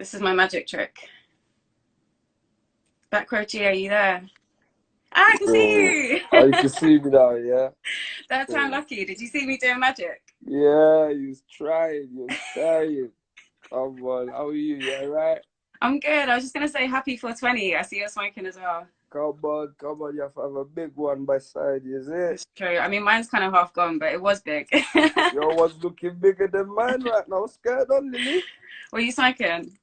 This is my magic trick. Backroad Gee, are you there? Ah, I can see Yo, you. oh, you can see me now, yeah? Third time Yeah, lucky. Did you see me doing magic? yeah, you was trying. Come on, how are you? You alright? I'm good. I was just gonna say happy 420. I see you're smoking as well. Come on, you have to have a big one by side, is it? It's true. I mean, mine's kind of half gone, but it was big. Your one's looking bigger than mine right now. What's going on, Lily? What are you smoking?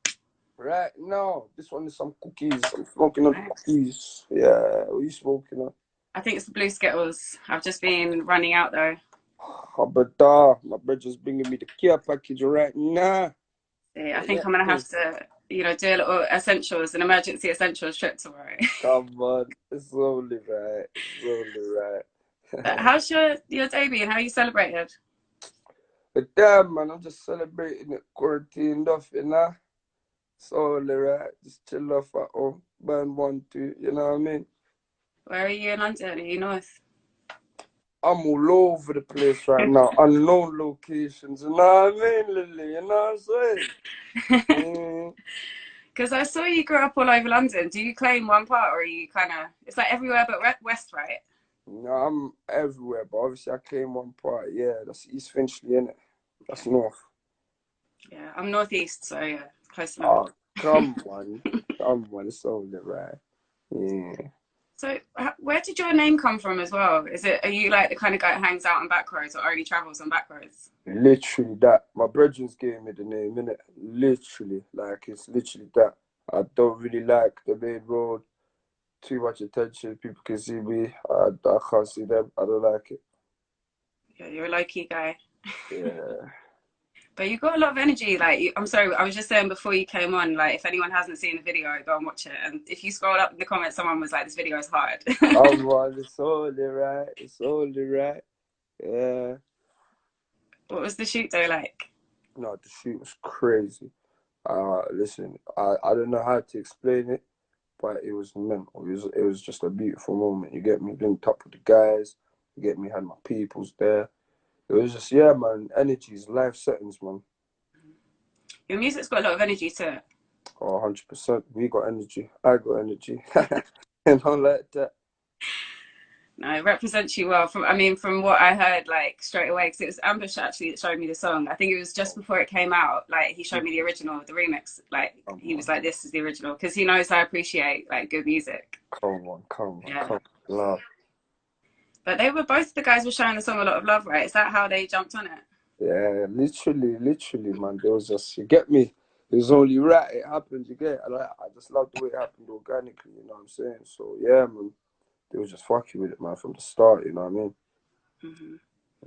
Right now, this one is some cookies. I'm smoking on the cookies. Yeah, what are you smoking on? I think it's the blue Skittles. I've just been running out though. But my brother's bringing me the care package right now. See, I Yeah, think I'm gonna have to, do a little essentials, an emergency essentials trip tomorrow. come on, it's only right. It's only But right. how's your day been? How you celebrated? But damn, man, I'm just celebrating it quarantined off, you know? It's only right. Just chill off at home. Burn one, two, you know what I mean? Where are you in London? Are you north? I'm all over the place right now. Unknown locations, you know what I mean, Lily? You know what I'm saying? Mm, Because I saw you grew up all over London. Do you claim one part, or are you kind of? It's like everywhere but west, right? no, I'm everywhere, but obviously I claim one part. Yeah, that's East Finchley, innit? That's Okay. North. Yeah, I'm northeast, so yeah, close enough. Oh, come on. Come on, it's only right. Yeah. So, where did your name come from as well? Are you like the kind of guy that hangs out on back roads or only travels on back roads? Literally that. My brethren's gave me the name, innit? Literally. Like, it's literally that. I don't really like the main road. Too much attention. People can see me. I can't see them. I don't like it. Yeah, you're a low key guy. Yeah. But you've got a lot of energy. Like, I'm sorry, I was just saying before you came on, like, if anyone hasn't seen the video, go and watch it. And if you scroll up in the comments, someone was like, this video is hard. Come on, it's only right. It's only right. Yeah. What was the shoot though like? No, the shoot was crazy. Listen, I don't know how to explain it, but it was mental. It was just a beautiful moment. You get me linked up with the guys. You get me had my peoples there. It was just, yeah, man, energies, life settings, man. Your music's got a lot of energy to it. Oh, 100%. We got energy. I got energy. And I like that. No, it represents you well. From what I heard, like straight away, because it was Ambush actually that showed me the song. I think it was just Oh, before it came out. Like he showed me the original, the remix. Like come he was on. like, "This is the original," because he knows I appreciate like good music. Come on, come on, Yeah, come on. Love. but they were both the guys were showing the song a lot of love, right? Is that how they jumped on it? Yeah, literally, man. There was just, you get me? It was only right. It happened, you get it? I just love the way it happened organically, you know what I'm saying? So, yeah, man. They was just fucking with it, man, from the start, you know what I mean? Hmm.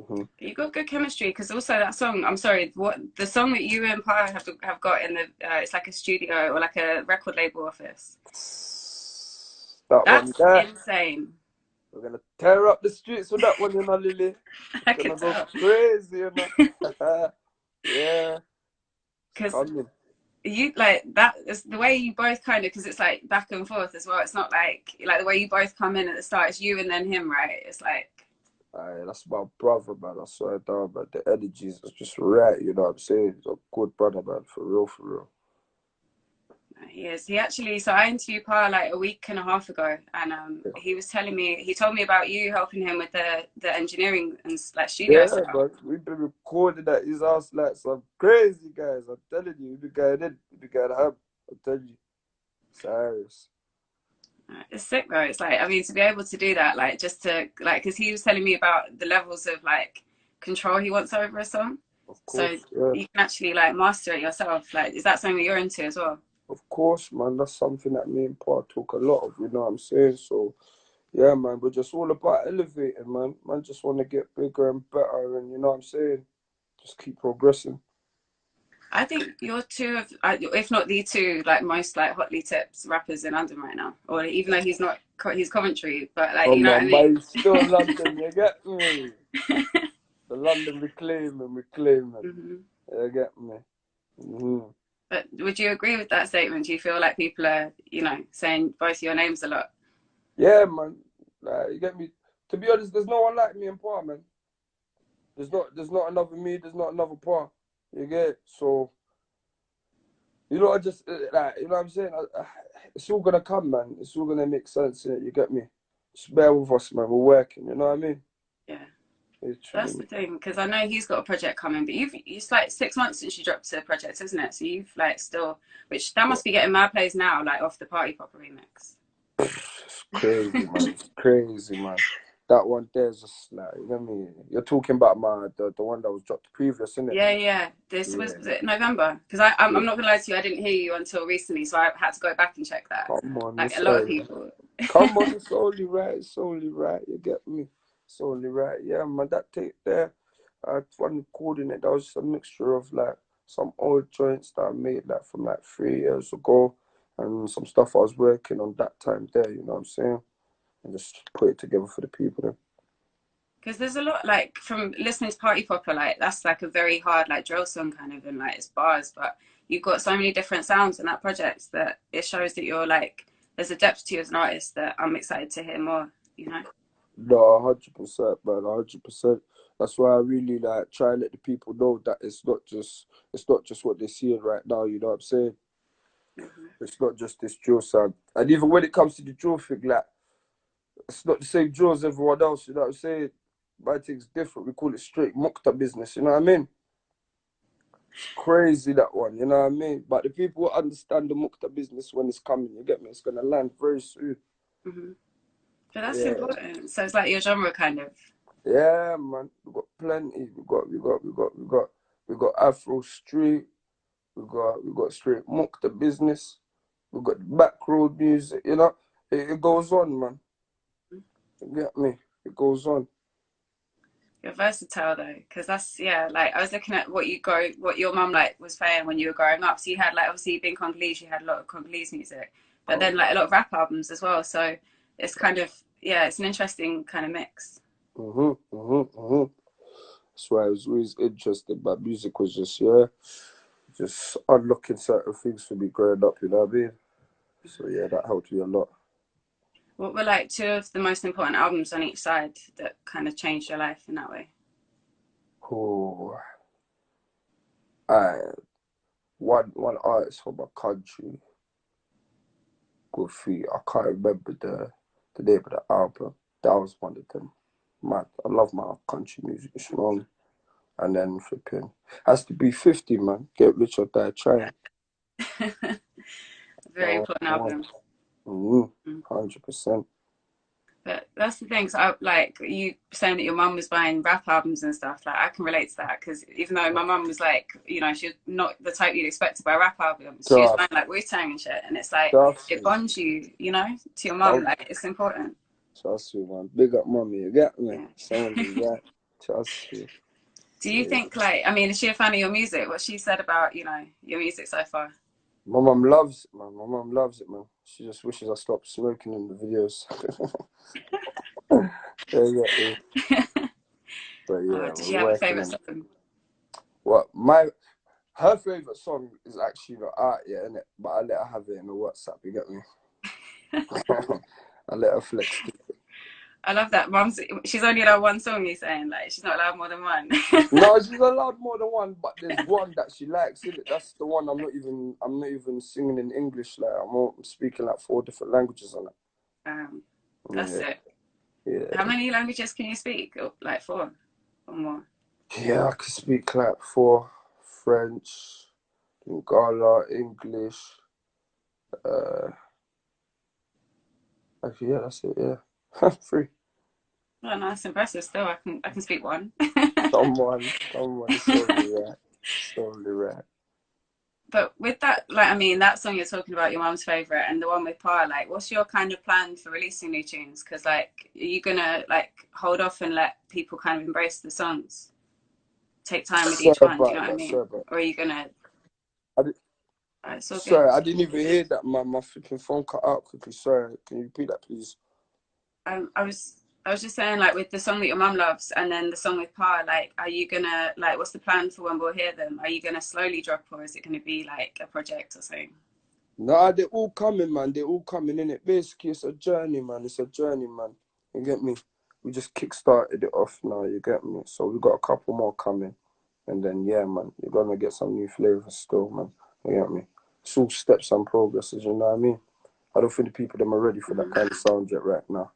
Hmm. You got good chemistry because also that song. I'm sorry, what the song that you and Pa have got in the it's like a studio or like a record label office. That one That's there. insane. We're gonna tear up the streets with that one, you know, Lily. I It's could gonna go tell crazy, you know. Yeah, it's because coming. you like that is the way you both kind of because it's like back and forth as well. It's not like the way you both come in at the start. It's you and then him, right? It's like Aye, that's my brother, man. I swear down, man. The energies is just right, you know what I'm saying? He's a good brother, man. For real, for real. he is. He actually. So I interviewed Pa like a week and a half ago, and Yeah, he was telling me he told me about you helping him with the engineering and like studio yeah, stuff. man. We've been recording at his house like some crazy guys. I'm telling you, we be going in, we be going ham. I'm telling you. Serious. It's sick though. It's like to be able to do that, like just to like because he was telling me about the levels of like control he wants over a song. Of So course, yeah. you can actually like master it yourself. Like, is that something that you're into as well? Of course, man. That's something that me and Pa talk a lot of, you know what I'm saying? So, yeah, man, we're just all about elevating, man. Man just want to get bigger and better, and you know what I'm saying? Just keep progressing. I think you're two of, if not the two, like most like hotly tipped rappers in London right now. Or even though he's not, he's Coventry, but like you Come know what I on, but mean. it's still London, you get me? The London reclaiming. Hmm. You get me? Hmm. But would you agree with that statement? Do you feel like people are, saying both your names a lot? Yeah, man. Like, you get me? To be honest, there's no one like me and Pa, man. There's not another me, there's not another Pa. You get it? So You know, I just like, you know what I'm saying. It's all gonna come, man. It's all gonna make sense. Yeah, you get me? Just bear with us, man. We're working. You know what I mean? Yeah. That's Literally. the thing, because I know he's got a project coming, but it's like 6 months since you dropped the project, isn't it? So you've like still, which that Yeah. must be getting mad plays now, like off the Party Popper remix. It's crazy, man. It's crazy, man. That one there's just like, you know what I mean? You're talking about the one that was dropped previous, isn't it? Yeah, yeah. This Yeah. was it November? Because I'm Yeah. not gonna lie to you, I didn't hear you until recently, so I had to go back and check that. Come on, Like it's a lot of people. come on, it's only right. It's only right. You get me? It's only right. Yeah, man. That tape there, when recording it, that was just a mixture of like some old joints that I made like from like 3 years ago, and some stuff I was working on that time there. You know what I'm saying? And just put it together for the people. Because there's a lot like from listening to Party Popper, like that's like a very hard like drill song kind of, and like it's bars, but you've got so many different sounds in that project that it shows that you're like there's a depth to you as an artist that I'm excited to hear more. You know. No, 100%, man, 100%. That's why I really like try and let the people know that it's not just what they're seeing right now. You know what I'm saying? Mm-hmm. It's not just this drill sound. And even when it comes to the drill thing, like it's not the same drill as everyone else. You know what I'm saying? My thing's different. We call it straight mukta business. You know what I mean? It's crazy that one. You know what I mean? But the people will understand the mukta business when it's coming. You get me? It's gonna land very soon. Mm-hmm. But that's Yeah, important. So it's like your genre kind of. yeah, man. We got plenty. We got Afro Street. We got straight mukta business. We got backroad music. You know, it goes on, man. You get me? It goes on. You're versatile though, because that's yeah. Like I was looking at what your mum like was playing when you were growing up. So you had like obviously being Congolese, you had a lot of Congolese music, but then like a lot of rap albums as well. So it's kind of yeah, it's an interesting kind of mix. That's why I was always interested. But music was just unlocking certain things for me growing up. You know what I mean? So yeah, that helped me a lot. What were like two of the most important albums on each side that kind of changed your life in that way? Oh, I one artist from my country, good feet. I can't remember the name of the album. That was one of them. Mad. I love my country music, you know. And then flipping has to be 50, man. Get rich or die trying. Very That important one. album. 100%. But that's the thing. So, like you saying that your mum was buying rap albums and stuff, like I can relate to that because even though my mum was like, you know, she's not the type you'd expect to buy rap albums, she was Trust, buying like Wu Tang and shit, and it's like trust it me. bonds you, you know, to your mum. I'll Like it's important. trust you, man. Big up, mommy. You get me? Yeah. Sound is right. Trust you. Do you Yeah. think like I mean, is she a fan of your music? What she said about your music so far? My mum loves it, man. My mum loves it, man. She just wishes I stopped smoking in the videos. Yeah, yeah. But yeah, Does we're she have a working favorite on it. song? What her favorite song is actually not art yet, innit? But I let her have it in the WhatsApp. You get me? I let her flex. I love that. She's only allowed one song. You're saying like she's not allowed more than one. No, she's allowed more than one, but there's one that she likes, innit? That's the one I'm not even singing in English. Like I'm speaking like 4 different languages on it. um, that's Yeah, it. How yeah. many languages can you speak? Oh, like four or more? Yeah, I can speak like 4 French, Lingala, English. Uh, actually, yeah, that's it. Yeah, 3. Well, no, that's impressive. Still, I can speak one. Come on, it's only right. It's only right. But with that, like, I mean, that song you're talking about, your mom's favorite, and the one with Pa, like, what's your kind of plan for releasing new tunes? Because, like, are you gonna like hold off and let people kind of embrace the songs, take time with Sorry each one? Do you know about what I that. Sorry mean? about Or are you gonna? that. It's all good. Sorry, I didn't even hear that. My flipping phone cut out quickly. Sorry, can you repeat that, please? I was just saying, like, with the song that your mum loves, and then the song with Pa, like, are you gonna like, what's the plan for when we'll hear them? Are you gonna slowly drop, or is it gonna be like a project or something? Nah, they're all coming, man. They're all coming in it. Basically, it's a journey, man. It's a journey, man. You get me? We just kick-started it off now. You get me? So we got a couple more coming, and then yeah, man, you're gonna get some new flavors still, man. You get me? it's all steps and progresses, you know what I mean? I don't think the people them are ready for that Mhm. kind of sound yet right now.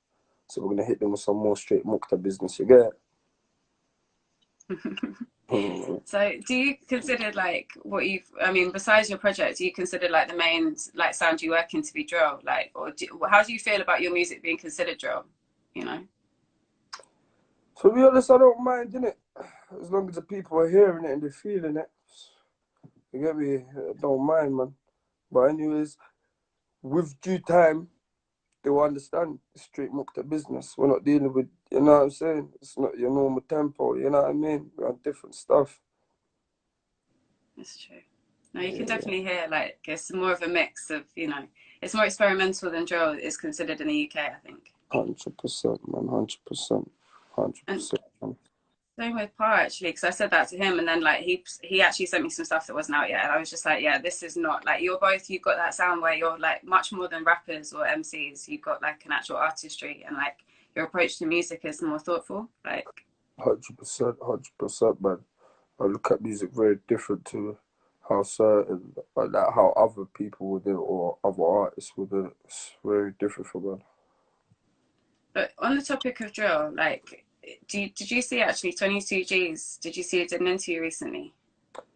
So we're gonna hit them with some more straight mukta business, you get it? So, do you consider like what you've? I mean, besides your project, do you consider like the main like sound you work in to be drill? Like, or how do you feel about your music being considered drill? You know. To be honest, I don't mind, innit? As long as the people are hearing it and they're feeling it. You get me? I don't mind, man. But anyways, with due time, they will understand it's straight mukta business. We're not dealing with, you know what I'm saying? It's not your normal tempo, you know what I mean? We're on different stuff. That's true. No, you can Yeah, definitely hear like it's more of a mix of, it's more experimental than drill is considered in the UK, I think. 100%, man, 100%, And 100%, man. same with Pa actually, because I said that to him, and then like he actually sent me some stuff that wasn't out yet, and I was just like, yeah, this is not like you've got that sound where you're like much more than rappers or MCs. You've got like an actual artistry, and like your approach to music is more thoughtful. Like 100%, 100%, man. I look at music very different to how certain, like that, how other people would do it or other artists would do it. It's very different from that. But on the topic of drill, like, did you see actually 22 G's? Did you see it did an interview recently?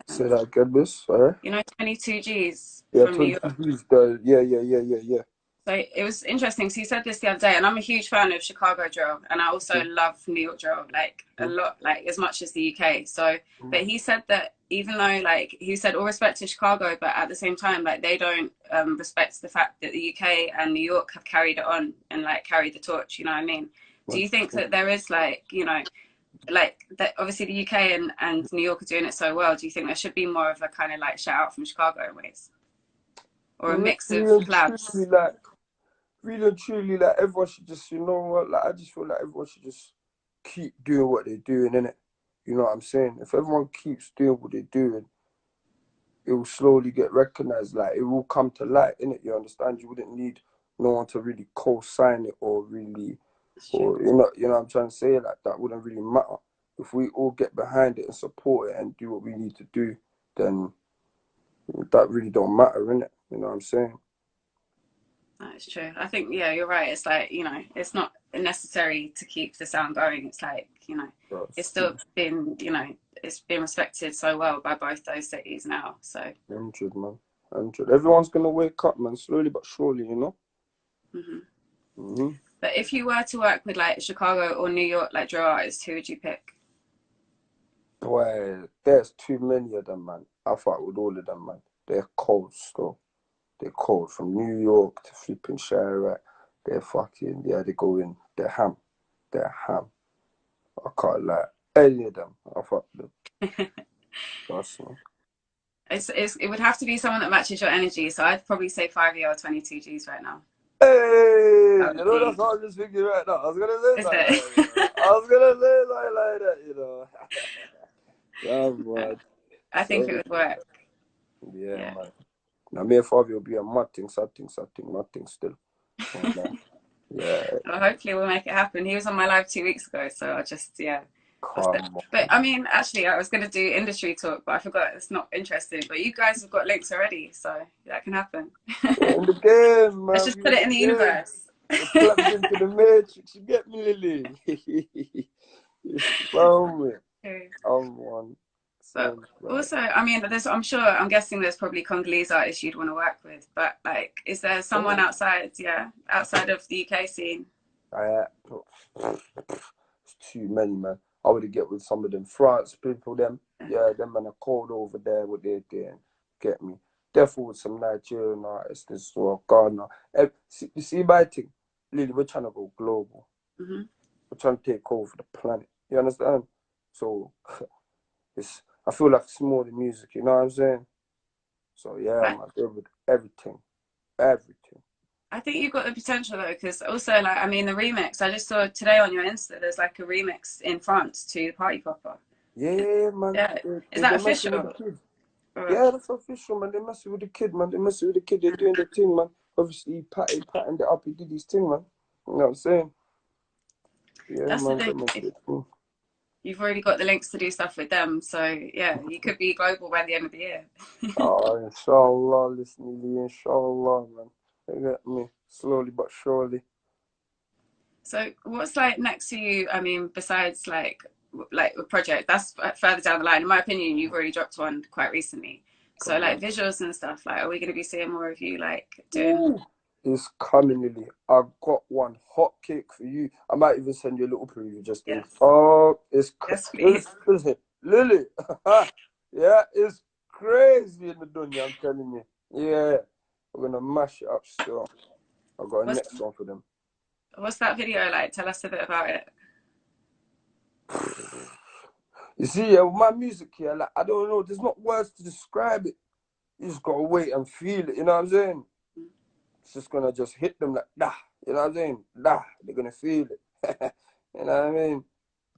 Say that again, miss. Eh? 22 G's Yeah, from New 22 York. views. Yeah. So it was interesting. So he said this the other day, and I'm a huge fan of Chicago drill, and I also love New York drill, like a Mm-hmm. lot, like as much as the UK. So, Mm-hmm. but he said that even though, like, he said all respect to Chicago, but at the same time, like, they don't respect the fact that the UK and New York have carried it on and like carried the torch. You know what I mean? Do you think 100%. that there is like, like that? Obviously, the UK and New York are doing it so well. Do you think there should be more of a kind of like shout out from Chicago in ways, or a Really mix of and truly, collabs? like, really and truly, like, everyone should just, you know what, like, I just feel like everyone should just keep doing what they're doing, innit? You know what I'm saying? If everyone keeps doing what they're doing, it will slowly get recognized. Like, it will come to light, innit? You understand? You wouldn't need no one to really co-sign it or really, That's true. or, you know what I'm trying to say? Like, that wouldn't really matter. If we all get behind it and support it and do what we need to do, then that really don't matter, innit? You know what I'm saying? That's true. I think, yeah, you're right. It's like, it's not necessary to keep the sound going. It's like, Bro, it's still been, it's been respected so well by both those cities now. So, 100, man. 100. Everyone's gonna wake up, man, slowly but surely, you know? mhm. hmm But if you were to work with like Chicago or New York, like drill artists, who would you pick? Boy, there's too many of them, man. I fight with all of them, man. They're cold still. They're cold. From New York to flipping Chirac. They're fucking, yeah, they go in. They're ham. They're ham. I can't lie. Any of them, I fuck with them. Trust me. It would have to be someone that matches your energy. So I'd probably say 5 year or 22 G's right now. Hey, That you would know, that's be, what I'm just thinking right now. I was gonna say is something like that, you it? know. I was gonna say something like that, you know. Yeah, man. I think it So, would work. yeah, Yeah. man. Now, me and Fabio will be a mad thing, mad thing still. Oh, man. Yeah, Well, hopefully we'll make it happen. He was on my live 2 weeks ago, so I'll just yeah. come But on. I mean, actually, I was going to do industry talk, but I forgot it's not interesting. But you guys have got links already, so that can happen. We're in the game, Let's man. just We put in it the in the game. universe. We're plugged into the matrix. You get me, Lily? You found me. Okay. I'm one. But Sounds right. also, I mean, I'm guessing there's probably Congolese artists you'd want to work with. But like, is there someone Oh, outside of the UK scene? I, it's too many, man. I would get with some of them France people, them. Yeah, them man are cold over there, what they're doing. Get me? Definitely with some Nigerian artists as well, Ghana. You see my thing? Lily, we're trying to go global. Hmm. We're trying to take over the planet. You understand? So I feel like it's more than music, you know what I'm saying? So yeah, I man, they're with everything. Everything. I think you've got the potential though, because also like I mean the remix. I just saw today on your Insta. There's like a remix in France to the Party Popper. Yeah, man. Yeah, is They're that messing with the official? kid. Or, Yeah, that's official, man. They're messing with the kid, man. They're messing with the kid. They're doing their thing, man. Obviously, he patterned it up. He did his thing, man. You know what I'm saying? Yeah, that's the man. thing. They're making it cool. you've already got the links to do stuff with them. So yeah, you could be global by the end of the year. Oh, inshallah, listen, inshallah, man. You get me? Slowly but surely. So what's like next to you? I mean, besides like a project that's further down the line. In my opinion, you've already dropped one quite recently. So Come like on. visuals and stuff. Like, are we going to be seeing more of you like doing? Ooh, it's coming, Lily. I've got one hot cake for you. I might even send you a little preview just in. Yes, Oh, yes, listen, please. listen, Lily. Yeah, it's crazy in the dunya, I'm telling you. Yeah, we're gonna mash it up still. I've got a What's next one for them. what's that video like? Tell us a bit about it. You see, yeah, with my music here, like I don't know, there's not words to describe it. You just gotta wait and feel it, you know what I'm saying? It's just gonna just hit them like dah, you know what I'm saying? Dah, they're gonna feel it. You know what I mean?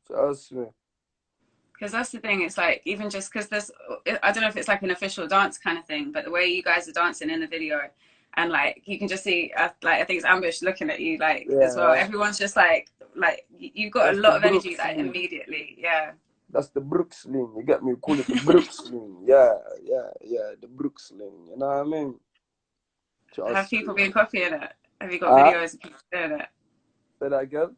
Trust me. Because that's the thing. It's like even just because there's, I don't know if it's like an official dance kind of thing, but the way you guys are dancing in the video, and like you can just see, like I think it's Ambush looking at you like as well. Yeah, Everyone's just like you've got a that's the lot of energy Brooks like lean. immediately. Yeah. That's the Brooks lean. You get me? We call it the Brooks lean. Yeah, yeah, yeah, the Brooks lean. You know what I mean? Have Trust people me. been copying it? Have you got Ah, videos of people doing it? say that again.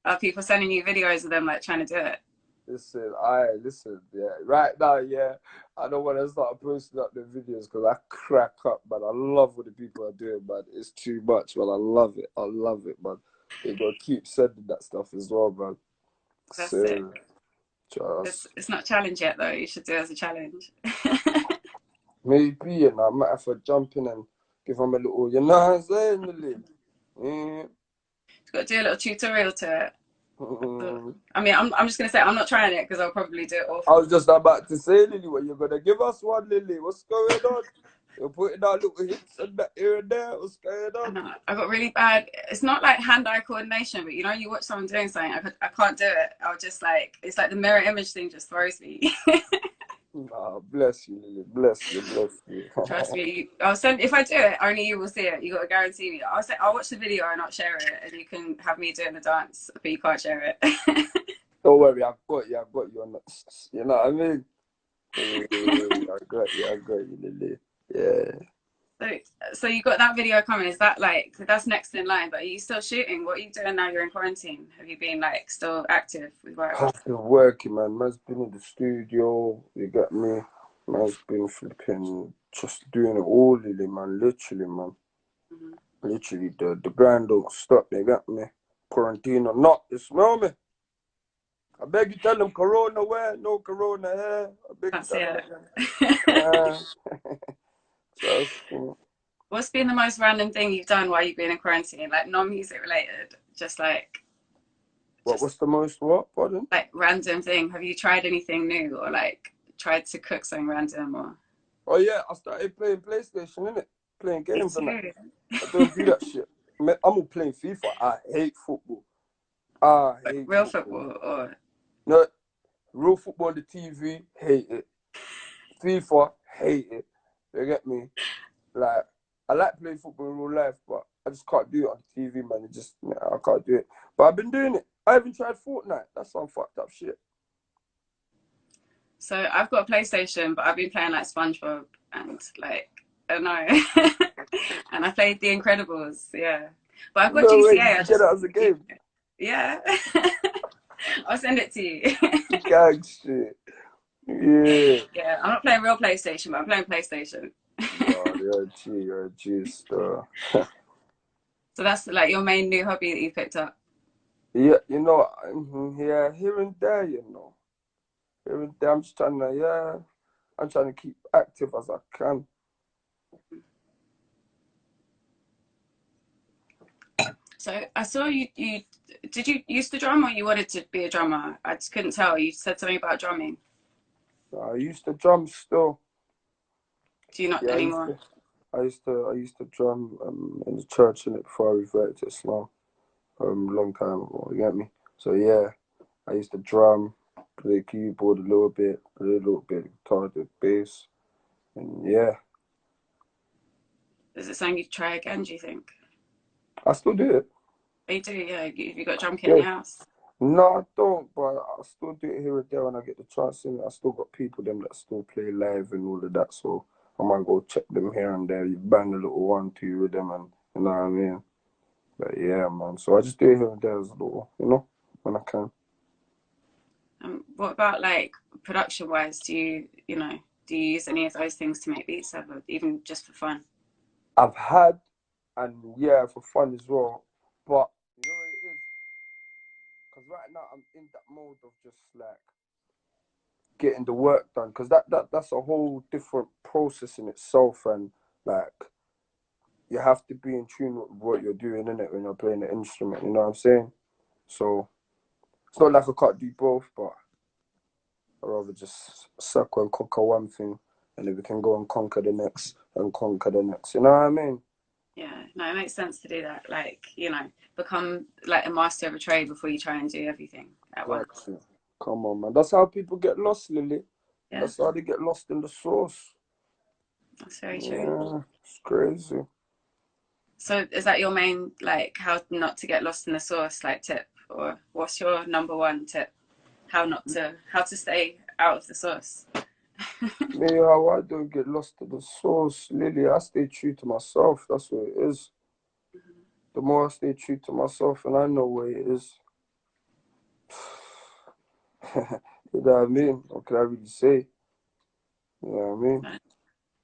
Are people sending you videos of them like trying to do it? Listen, yeah. Right now, yeah, I don't want to start posting up the videos because I crack up, but I love what the people are doing, man. It's too much, but I love it. I love it, man. You gotta keep sending that stuff as well, man. That's it. So, It's not a challenge yet though. You should do it as a challenge. maybe, and I might have to jump in and give them a little, you know what I'm saying, Lily? Mm, You've got to do a little tutorial to it. mm. I mean, I'm just gonna say I'm not trying it because I'll probably do it I awful. was just about to say, Lily, what you're gonna give us one, Lily? What's going on? You're putting out little hits and that here and there. What's going on? And I got really bad. It's not like hand-eye coordination, but you know, you watch someone doing something, I can't do it. I'll just like it's like the mirror image thing just throws me. Nah, bless you, Lily. Bless you, bless you. Trust me. I'll send if I do it. Only you will see it. You got to guarantee me. I'll watch the video and not share it, and you can have me doing the dance, but you can't share it. Don't worry, I've got you on that. You know what I mean? Yeah, I got you, Lily. Yeah. So, so you got that video coming. Is that like that's next in line? But are you still shooting? What are you doing now? You're in quarantine. Have you been like still active with work? I've been working, man. Man's been in the studio. You got me. Man's been flipping, just doing it all, Lily, man. Literally, man. Mm-hmm. Literally, the grind don't stop. You got me. Quarantine or not, you smell me? I beg you tell them Corona where, no Corona here. I beg you That's tell them it. again. Yeah. Trust me. What's been the most random thing you've done while you've been in quarantine? Like non-music related, What's just the most what? Pardon? like random thing. Have you tried anything new or like tried to cook something random or? Oh yeah, I started playing PlayStation, innit? Playing Me games and that. too. I don't do that shit. Man, I'm all playing FIFA. I hate football. I Like hate real football. football or No, real football on the TV, hate it. FIFA, hate it. You get me? Like, I like playing football in real life, but I just can't do it on the TV, man. It just, I can't do it. But I've been doing it. I even tried Fortnite. That's some fucked up shit. so I've got a PlayStation, but I've been playing like SpongeBob and like I don't know, and I played The Incredibles. Yeah, but I've got No way, GTA. did I you get just it as a game? yeah, I'll send it to you. Gang shit. Yeah. Yeah, I'm not playing real PlayStation, but I'm playing PlayStation. No, you're a G star. So that's like your main new hobby that you picked up. Yeah, yeah, here and there, Here and there, I'm just trying to, yeah, I'm trying to keep active as I can. So I saw you. You did you used to drum or you wanted to be a drummer? I just couldn't tell. You said something about drumming. I used to drum still. Do you not Yeah, anymore? I used to drum in the church in it before I reverted to Islam. Long time ago. You get me? So yeah, I used to drum, play keyboard a little bit, play a little bit of guitar, the bass, and yeah, Is it something you try again? Do you think? I still do it. Oh, you do, yeah. You got a drum kit in Yeah, your house. No, I don't, but I still do it here and there when I get the chance in it. I still got people them that still play live and all of that, so I might go check them here and there. You bang a little 1, 2 with them, and you know what I mean. But yeah, man. So I just do it here and there as a little, when I can. What about like production wise? Do you use any of those things to make beats ever, even just for fun? I've had, and yeah, for fun as well. But you know what it is? Because right now I'm in that mode of just like getting the work done. Because that's a whole different process in itself, and like you have to be in tune with what you're doing in it when you're playing the instrument. You know what I'm saying? So it's not like I can't do both, but I'd rather just circle and conquer one thing, and then we can go and conquer the next and conquer the next. You know what I mean? Yeah, no, it makes sense to do that. Like, become like a master of a trade before you try and do everything at once. Exactly. Come on, man. That's how people get lost, Lily. Yeah, That's how they get lost in the sauce. that's very true. Yeah, it's crazy. So is that your main, like, how not to get lost in the sauce, like, tip? Or what's your number one tip? How to stay out of the sauce? Me, how I don't get lost in the sauce, Lily. I stay true to myself. That's what it is. The more I stay true to myself, and I know what it is. You know what I mean? What can I really say? You know what I mean?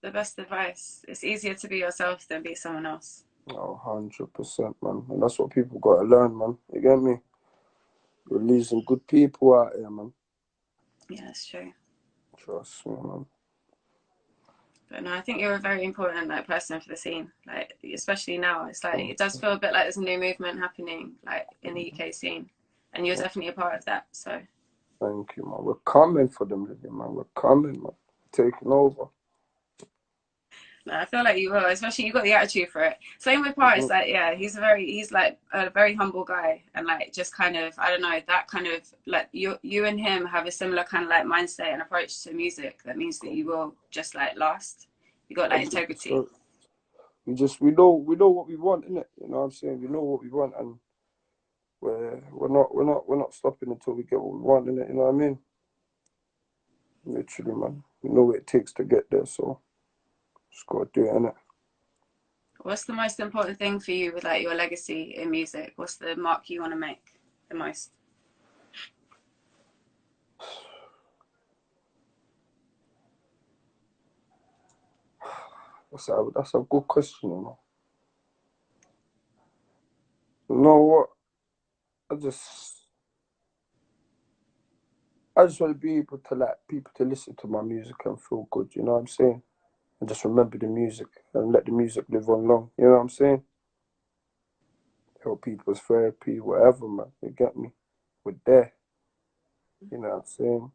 The best advice. It's easier to be yourself than be someone else. Oh, 100%, man. And that's what people gotta learn, man. You get me? We're losing good people out here, man. Yeah, that's true. Trust me, man. But no, I think you're a very important like person for the scene. Like especially now, it's like it does feel a bit like there's a new movement happening, like in the UK scene, and you're definitely a part of that. So Thank you, man. We're coming for them, Lily, man. We're coming, man. Taking over. no, I feel like you will, especially you got the attitude for it. Same with Part. It's Hmm. like yeah, he's like a very humble guy, and like just kind of I don't know that kind of like you and him have a similar kind of like mindset and approach to music. That means that you will just like last. You got like integrity. 100%. We know what we want, innit? You know what I'm saying? We know what we want, and we're not stopping until we get what we want, innit? You know what I mean? Literally, man. We know what it takes to get there, so just gotta do it, innit? What's the most important thing for you with like your legacy in music? What's the mark you want to make the most? That's a good question, you know. You know what? I just I just want to be able to like people to listen to my music and feel good. You know what I'm saying? And just remember the music and let the music live on long. You know what I'm saying? Help people's therapy, whatever, man. You get me? We're there. You know what I'm saying?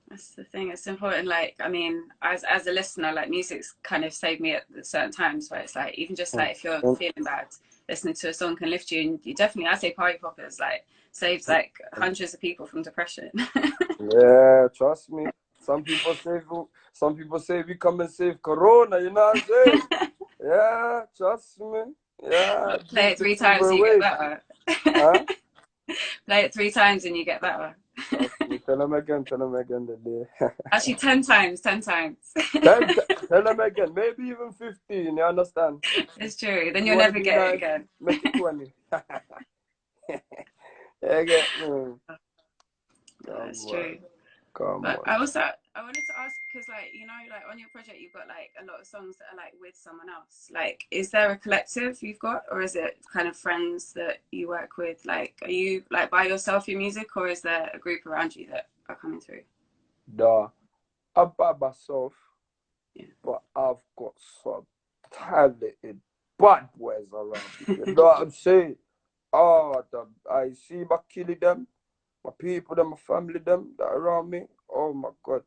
That's the thing. It's important. Like, I mean, as a listener, like music's kind of saved me at certain times where it's like even just like if you're 100%. feeling bad, listening to a song can lift you. And you definitely, I say, party poppers like saves like hundreds of people from depression. Yeah, trust me. Some people say we come and save Corona. You know what I'm saying? Yeah, trust me. Yeah, Play drink it the three fever times and you get away. better. Huh? Play it three times and you get better. Trust me. Tell them again the day. Actually, 10 times, 10 times. Tell them again, maybe even 15, you understand? It's true. Then If you you'll want to never be get it nice, again. make it 20. Yeah, get me. Come That's on. true. Come But on. I wanted to ask because like like on your project you've got like a lot of songs that are like with someone else. Like, is there a collective you've got, or is it kind of friends that you work with? Like, are you like by yourself in music, or is there a group around you that are coming through? Duh. I'm by myself, Yeah. but I've got some talented bad boys around me. You know what I'm saying? Oh, I see my killing them, my people, them, my family, them that are around me. Oh my God.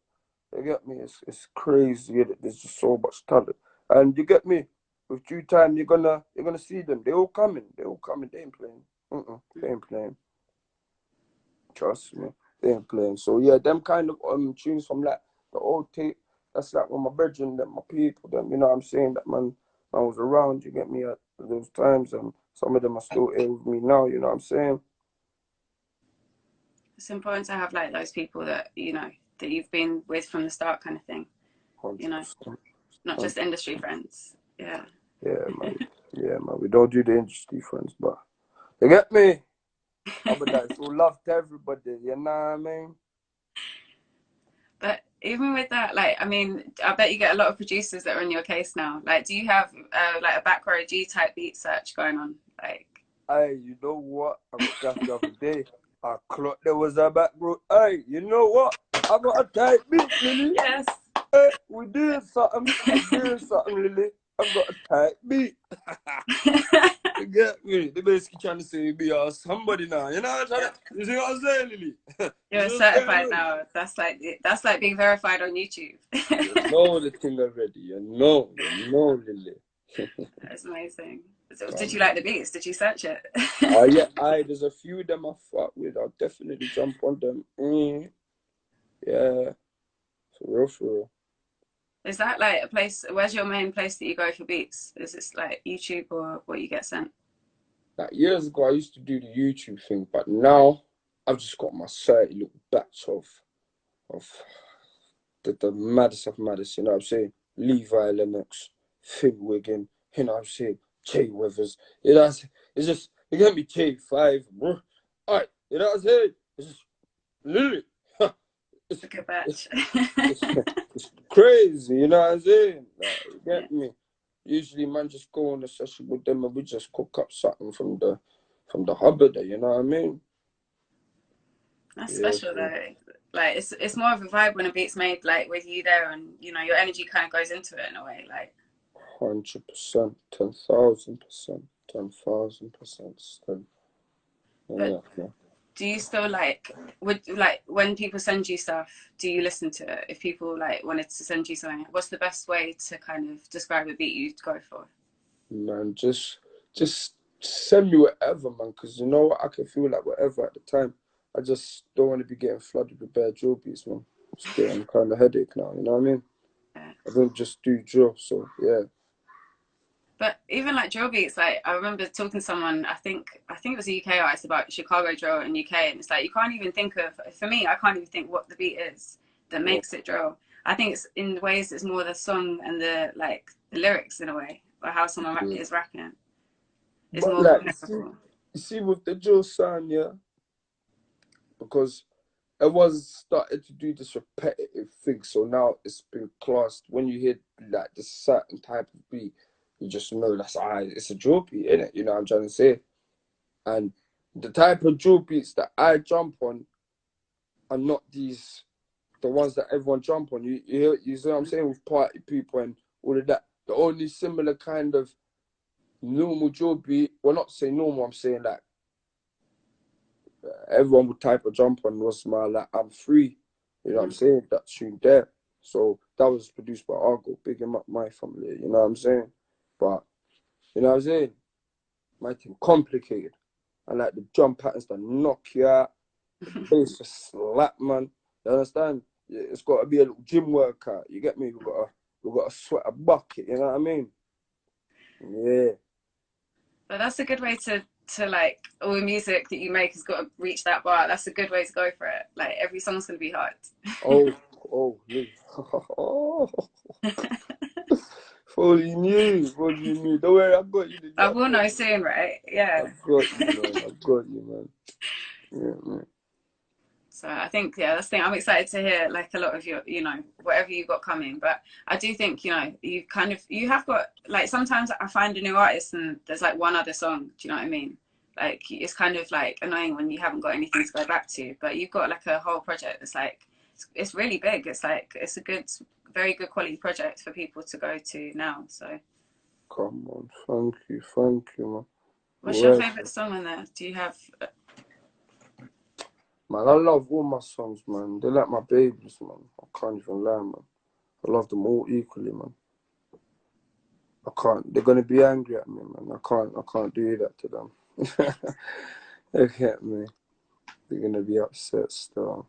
You get me? It's crazy. There's just so much talent. And you get me? With due time, you're gonna see them. They all coming. They all coming. They ain't playing. They ain't playing. Trust me. They ain't playing. So yeah, them kind of tunes from like the old tape. That's like when my brethren, them, my people, them. You know what I'm saying? That man was around. You get me at those times, and some of them are still here with me now. You know what I'm saying? It's important to have like those people that that you've been with from the start, kind of thing. You know, 100%. not just industry friends. Yeah. Yeah, man. Yeah, man. We don't do the industry friends, but you get me? But that's all love to everybody, you know what I mean? But even with that, like, I mean, I bet you get a lot of producers that are in your case now. Like, do you have like a Backroad Gee type beat search going on? Like, Hey, you know what? I got gas the other day. I clocked there was a back road. Hey, you know what? I got a tight beat, Lily. yes. Hey, we doing something. We doing something, Lily. I got a tight beat. You get me? They basically trying to say be somebody now. You know what I'm trying to, you see what I'm saying, Lily? You You're see what's going certified on? now. That's like being verified on YouTube. You know the thing already. You know, Lily. That's amazing. So, did Come you like on. the beats? Did you search it? Yeah, there's a few of them I fuck with. I'll definitely jump on them. Yeah, for real, for real. Is that like a place? Where's your main place that you go for beats? Is this like YouTube or what you get sent? Like years ago, I used to do the YouTube thing, but now I've just got my 30 little batch of the maddest of maddest. You know what I'm saying? Levi Lennox, Fig Wiggin. You know what I'm saying? Jay Withers. You know what I'm saying? It's just you get me J5, bro. Alright, you know what I'm saying? It's just literally. It's It's, a good batch. it's crazy, you know what I'm saying? Like, you Yeah, get me? Usually, man, just go on a session with them and we just cook up something from the hubby there, you know what I mean? that's Yeah, special so though. Like it's more of a vibe when a beat's made like with you there, and your energy kind of goes into it in a way. Like, 100%, 10,000%, 10,000% still. but Yeah, yeah. do you still would like when people send you stuff? Do you listen to it? If people like wanted to send you something, what's the best way to kind of describe a beat you'd go for? Man, just send me whatever, man, because you know what? I can feel like whatever at the time. I just don't want to be getting flooded with bad drill beats, man. It's getting kind of headache now, you know what I mean? Yeah. I don't just do drill, so yeah. But even like drill beats, like I remember talking to someone, I think it was a UK artist about Chicago drill in UK, and it's like you can't even think of. For me, I can't even think what the beat is that Yeah. makes it drill. I think it's in ways it's more the song and the lyrics in a way, or how someone Yeah. is rapping is But more like memorable. you see with the drill sound, yeah, because everyone's started to do this repetitive thing, so now it's been classed. When you hear like this certain type of beat, you just know that's it's a drill beat, innit? You know what I'm trying to say? And the type of drill beats that I jump on are not the ones that everyone jump on. You see what I'm saying with party people and all of that. The only similar kind of normal drill beat, well, not saying normal, I'm saying like everyone would type of jump on was my like I'm free. You know what I'm Mm. saying? That tune there. So that was produced by Argo, big him up my family, you know what I'm saying? But you know what I'm saying? My thing complicated. And like the drum patterns that knock you out, the bass just slap, man. You understand? Yeah, it's got to be a little gym workout. You get me? We got to sweat a bucket. You know what I mean? Yeah. But that's a good way to like all the music that you make has got to reach that bar. That's a good way to go for it. Like every song's gonna be hard. Oh, oh, Lee. Oh, fully knew, fully knew. Don't worry, I got you. I I will got know you. soon, right? I Yeah. got you, man. I got you, man. Yeah, man. So I think that's the thing. I'm excited to hear like a lot of your, whatever you got coming. But I do think you have got like sometimes I find a new artist and there's like one other song. Do you know what I mean? Like it's kind of like annoying when you haven't got anything to go back to. But you've got like a whole project that's like it's really big. It's like it's a very good quality project for people to go to now. So Come on. Thank you, man. what's your Word. favorite song on there? Do you have? Man, I love all my songs, man. They're like my babies, man. I can't even lie, man. I love them all equally, man. I can't. They're gonna be angry at me, man. I can't do that to them. They get me. They're gonna be upset still.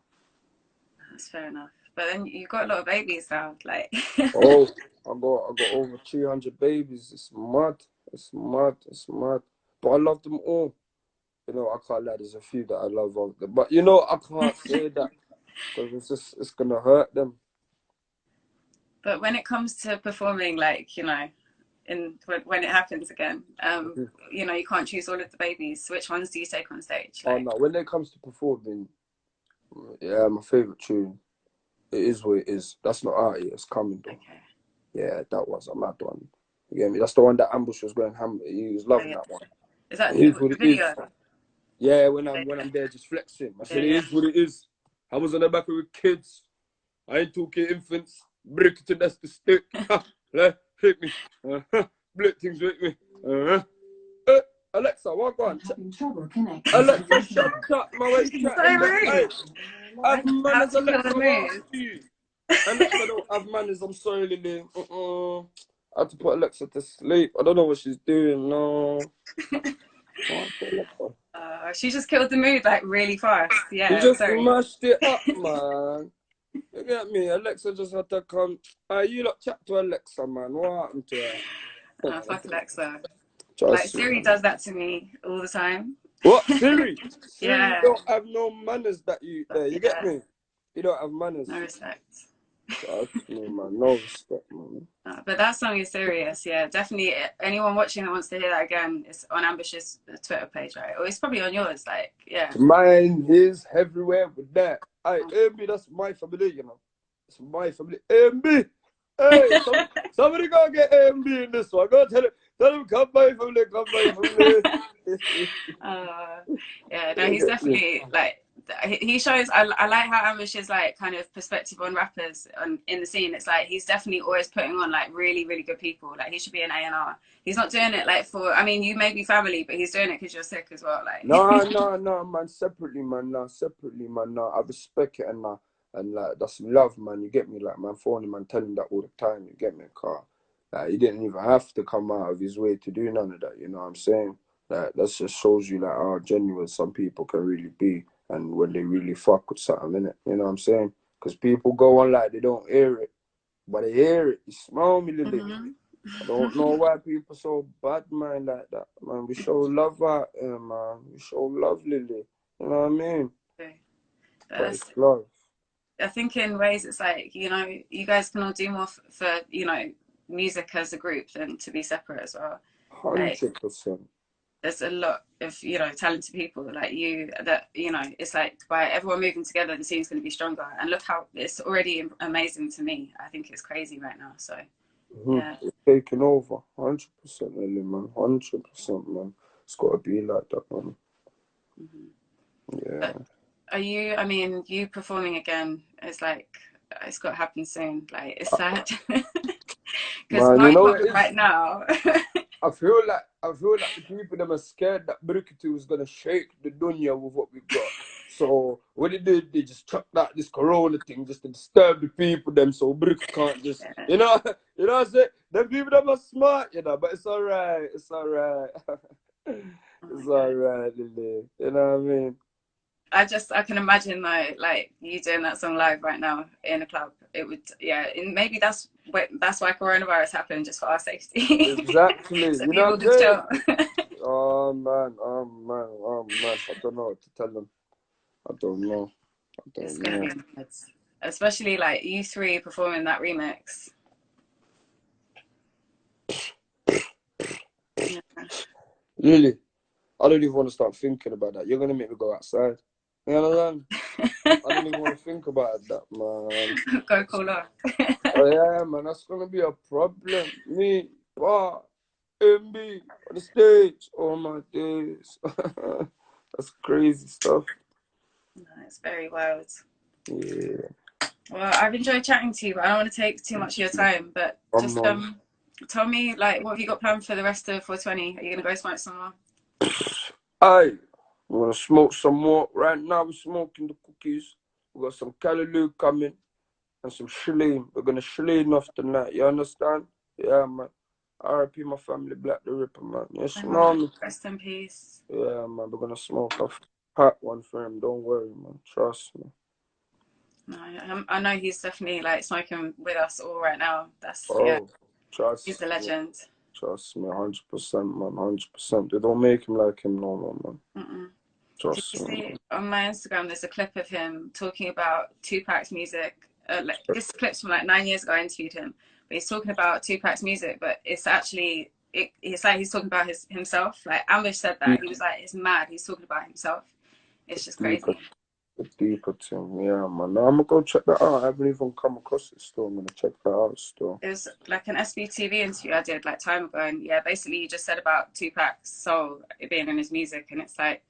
That's fair enough. But then you got a lot of babies now, like. Oh, I got over 300 babies. It's mad. It's mad. It's mad. But I love them all. You know, I can't lie. There's a few that I love out there, but you know, I can't say that because it's gonna hurt them. But when it comes to performing, like, you know, when it happens again, you know, you can't choose all of the babies. Which ones do you take on stage? Oh Like, no, when it comes to performing, yeah, my favorite tune. It is what it is. That's not out yet. It's coming though. okay, Yeah, that was a mad one. You get me? That's the one that Ambush was going ham. He was oh loving yeah, that one. is that It is what the it is. video? Yeah, when I'm there just flexing. I Yeah, said it yeah. is what it is. I was on the back with kids. I ain't talking infants. Brick to that's the stick. Hit me. Split things with me. Uh, Alexa, what on? Alexa, shut up, my way So chatting that. Hey, rude. have How manners, to kill the Alexa, mood? ask you. Alexa don't have manners, I'm sorry, Lily. I had to put Alexa to sleep. I don't know what she's doing, no. What Alexa? She just killed the mood like really fast. You Yeah, just sorry. mashed it up, man. You get me? Alexa just had to come. You lot chat to Alexa, man. What happened to her? Fuck Alexa. Like Trust me, Siri man. does that to me all the time. What? Siri? Siri Yeah, don't have no manners that you there. You get yeah, me? You don't have no manners. respect. Trust me, man. No respect, man. But that song is serious. Yeah, definitely. Anyone watching that wants to hear that again, it's on Ambitious Twitter page, right? Or it's probably on yours. Like, yeah. Mine is everywhere with that. Hey, MB, that's my family, you know. It's my family. MB. Hey, somebody go get MB in this one. Go tell him come by family, come by family. uh, yeah, no, he's definitely like he shows. I like how Amish is like kind of perspective on rappers in the scene. It's like he's definitely always putting on like really really good people. Like he should be an A&R. He's not doing it like for. I mean, you may be family, but he's doing it because you're sick as well. Like, No, man. Separately, man. No, separately, man. No, I respect it and like that's love, man. You get me, like man. Phoning man, telling that all the time. You get me, car. Like he didn't even have to come out of his way to do none of that. You know what I'm saying? Like that just shows you like how genuine some people can really be, and when they really fuck with something in it. You know what I'm saying? Because people go on like they don't hear it, but they hear it. You smell me, Lily. mm-hmm. I don't know why people so bad mind like that, man. We show love out here, man. We show love, Lily. You know what I mean? But it's That's, love. I think in ways it's like, you know, you guys can all do more for, you know, music as a group than to be separate as well. Like 100%. there's a lot of, you know, talented people like you that, you know, it's like by everyone moving together, the scene's going to be stronger. And look how it's already amazing to me. I think it's crazy right now. So, yeah. It's taking over. 100%, Lily, man. 100%, man. It's got to be like that, man. Mm-hmm. Yeah. But are you, I mean, you performing again is like, it's got to happen soon. Like, it's sad. Because Man, you party know what popping it is? right now. I feel like the people that are scared that Brickety was gonna shake the dunya with what we got. So what they did, they just chucked out this corona thing just to disturb the people them so Brick can't just Yeah. you know what I'm saying? Them people that are smart, you know, but it's alright, it's alright. Oh my It's God. alright, Lily. You know what I mean? I can imagine like you doing that song live right now in a club. It would, yeah, and maybe that's why coronavirus happened, just for our safety. Exactly. So You know what people I'm can saying? chill. Oh man, oh man, oh man. I don't know what to tell them. I don't know. I It's don't gonna know. be nuts. Especially like you three performing that remix. Yeah. Really? I don't even want to start thinking about that. You're gonna make me go outside. You know what I mean? I don't even want to think about that, man. Go call off. Oh yeah, man, that's gonna be a problem. Me, Pa, MB on the stage. Oh my days. That's crazy stuff. No, it's very wild. Yeah. Well, I've enjoyed chatting to you, but I don't want to take too much of your time. But Come just on. tell me like what have you got planned for the rest of 420? Are you gonna go smoke somewhere? Aye, we're gonna smoke some more. Right now, we're smoking the cookies. We got some callaloo coming and some shilling. We're gonna shilling off tonight. You understand? Yeah, man. RIP my family, Black the Ripper, man. Yes, man. Rest in peace. Yeah, man. We're gonna smoke a hot one for him. Don't worry, man. Trust me. No, I know he's definitely like smoking with us all right now. That's yeah, Oh, he's trust a me. legend. Trust me, 100%, man, 100%. They don't make him like him no more, man. Mm-mm. Did Trust you me, see man. on my Instagram? There's a clip of him talking about Tupac's music. Like this clip's from like 9 years ago. I interviewed him, but he's talking about Tupac's music. But it's actually it's like he's talking about himself. Like Ambush said that Deep, he was like, it's mad. He's talking about himself. It's just deeper, crazy. deeper thing, yeah, man. Now, I'm gonna go check that out. I haven't even come across it still. I'm gonna check that out still. It was like an SBTV interview I did like time ago, and yeah, basically he just said about Tupac's soul being in his music, and it's like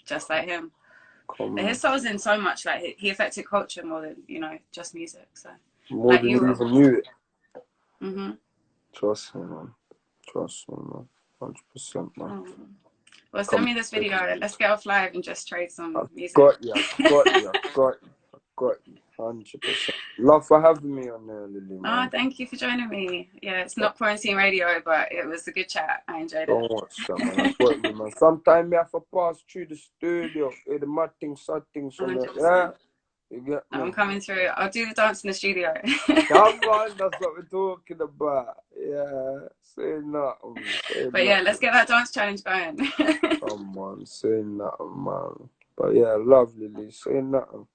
just like him. Come But his on. soul's in so much. Like he affected culture more than just music. So More like than you you will. even knew it. Mm-hmm. Trust me, man. Trust me, man. 100%, man. Oh. Well, send Come me this on. video. Let's get off live and just trade some I've music. got you. I've got you. I've got you. I've got you. 100%. Love for having me on there, Lily, Oh, man. thank you for joining me. Yeah, it's not quarantine radio, but it was a good chat. I enjoyed it. Don't watch that, man. I got you, man. Sometimes me have to pass through the studio. Hey, the mad things, sad things on there. Yeah, 100%. you get I'm me. coming through. I'll do the dance in the studio. Come on, that's what we're talking about. Yeah, say nothing. Say But yeah, let's nothing. get that dance challenge going. Come on, say nothing, man. But yeah, love, Lily. Say nothing.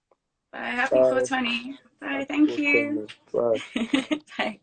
Bye. Happy Bye. 420. Bye. Happy Thank you. 420. Bye. Bye.